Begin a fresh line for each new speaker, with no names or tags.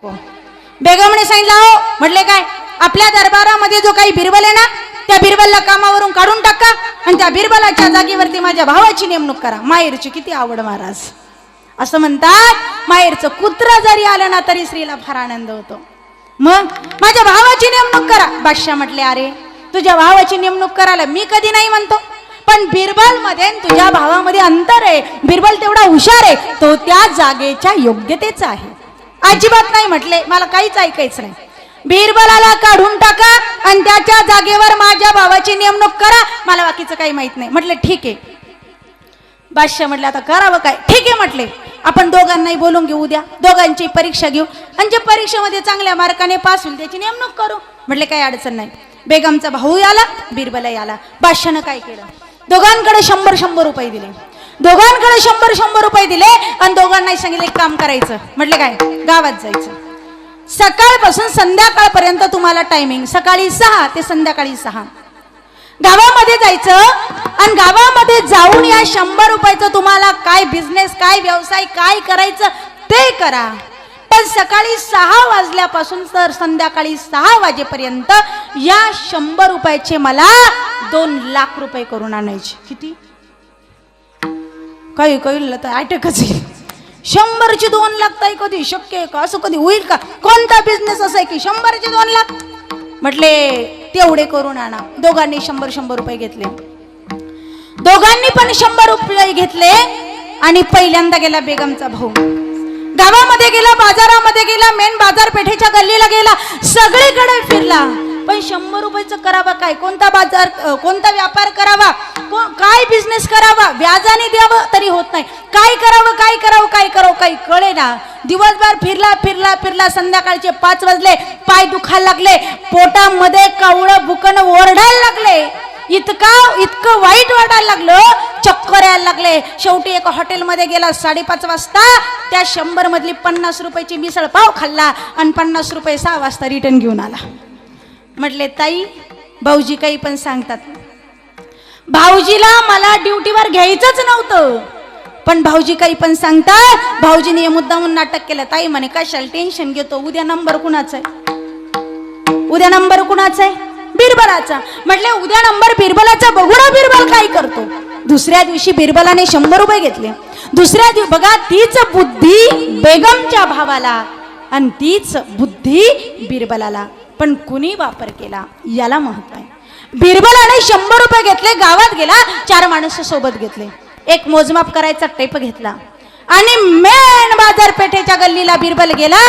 बेगमने सांगितलं हो, म्हटले काय आपल्या दरबारामध्ये जो काही बिरबल आहे ना त्या बिरबलला कामावरून काढून टाका आणि त्या बिरबलाच्या जागेवरती माझ्या भावाची नेमणूक करा. माहेरची किती आवड महाराज. असं म्हणतात माहेरचं कुत्र जरी आलं ना तरी स्त्रीला फार आनंद होतो. मग माझ्या भावाची नेमणूक करा. बादशाह म्हटले अरे तुझ्या भावाची नेमणूक करायला मी कधी नाही म्हणतो, पण बिरबल मध्ये तुझ्या भावामध्ये अंतर आहे. बिरबल तेवढा हुशार आहे, तो त्या जागेच्या योग्यतेचा आहे. अजिबात नाही म्हटले, मला काहीच ऐकायचं नाही. बिरबलाला काढून टाका आणि त्याच्या जागेवर माझ्या भावाची नेमणूक करा, मला बाकीचं काही माहित नाही. म्हटले ठीक आहे. बादशाह म्हटले आता करावं काय. ठीक आहे म्हटले, आपण दोघांनाही बोलून घेऊ, उद्या दोघांची परीक्षा घेऊ आणि जे परीक्षेमध्ये चांगल्या मार्काने पास होईल त्याची नेमणूक करू. म्हटले काही अडचण नाही. बेगमचा भाऊ आला, बिरबल आला. बादशाहनं काय केलं, दोघांकडे 100 रुपये दिले. दोघांकडे 100 रुपये दिले आणि दोघांनाही सांगितलं एक काम करायचं. म्हटले काय, गावात जायचं. सकाळपासून संध्याकाळपर्यंत तुम्हाला टायमिंग, सकाळी 6 ते संध्याकाळी 6 गावामध्ये जायचं आणि गावामध्ये जाऊन या 100 रुपयाचं तुम्हाला काय बिझनेस, काय व्यवसाय, काय करायचं ते करा. पण सकाळी 6 वाजल्यापासून तर संध्याकाळी 6 वाजेपर्यंत या 100 रुपयाचे मला 2 लाख रुपये करून आणायचे. किती काही कळलं तर अटकच येईल. 100चे 2 लाख ताई कधी शक्य आहे का? असं कधी होईल का? कोणता बिझनेस असा आहे की 100चे 2 लाख? म्हटले तेवढे करून आणा. दोघांनी 100 रुपये घेतले. दोघांनी पण 100 रुपये घेतले आणि पहिल्यांदा गेला बेगमचा भाऊ. गावामध्ये गेला, बाजारामध्ये गेला, मेन बाजारपेठेच्या गल्लीला गेला, सगळीकडे फिरला. पण 100 रुपयाचं करावा काय, कोणता बाजार, कोणता व्यापार करावा, काय बिझनेस करावा, व्याजाने द्यावं तरी होत नाही. काय करावं काय करावं काय करावं काही कळे ना. दिवसभर फिरला फिरला फिरला, संध्याकाळचे 5 वाजले, पाय दुखायला लागले, पोटामध्ये कावळं बुकणं ओरडायला लागले. इतकं वाईट वाटायला लागलं, चक्कर यायला लागले. शेवटी एका हॉटेलमध्ये गेला 5:30 वाजता. त्या 100 मधली 50 रुपयाची मिसळ पाव खाल्ला आणि 50 रुपये 6 वाजता रिटर्न घेऊन आला. म्हटले ताई भाऊजी काही पण सांगतात, भाऊजीला मला ड्युटीवर घ्यायचंच नव्हतं, पण भाऊजी काही पण सांगतात. भाऊजीने मुद्दामून नाटक केलं. ताई म्हणे कशाला टेन्शन घेतो, उद्या नंबर कुणाचा आहे, उद्या नंबर कुणाचा आहे, बिरबलाचा. म्हटले उद्या नंबर बिरबलाचा बघू ना बिरबल काय करतो. दुसऱ्या दिवशी बिरबलाने 100 रुपये घेतले. दुसऱ्या दिवशी बघा तीच बुद्धी बेगमच्या भावाला आणि तीच बुद्धी बिरबलाला, पण कुणी वापर केला याला महत्व आहे. बिरबलाने 100 रुपये घेतले, गावात गेला, 4 माणसं सोबत घेतले, एक मोजमाप करायचा टेप घेतला आणि मेन बाजारपेठेच्या गल्लीला बिरबल गेला.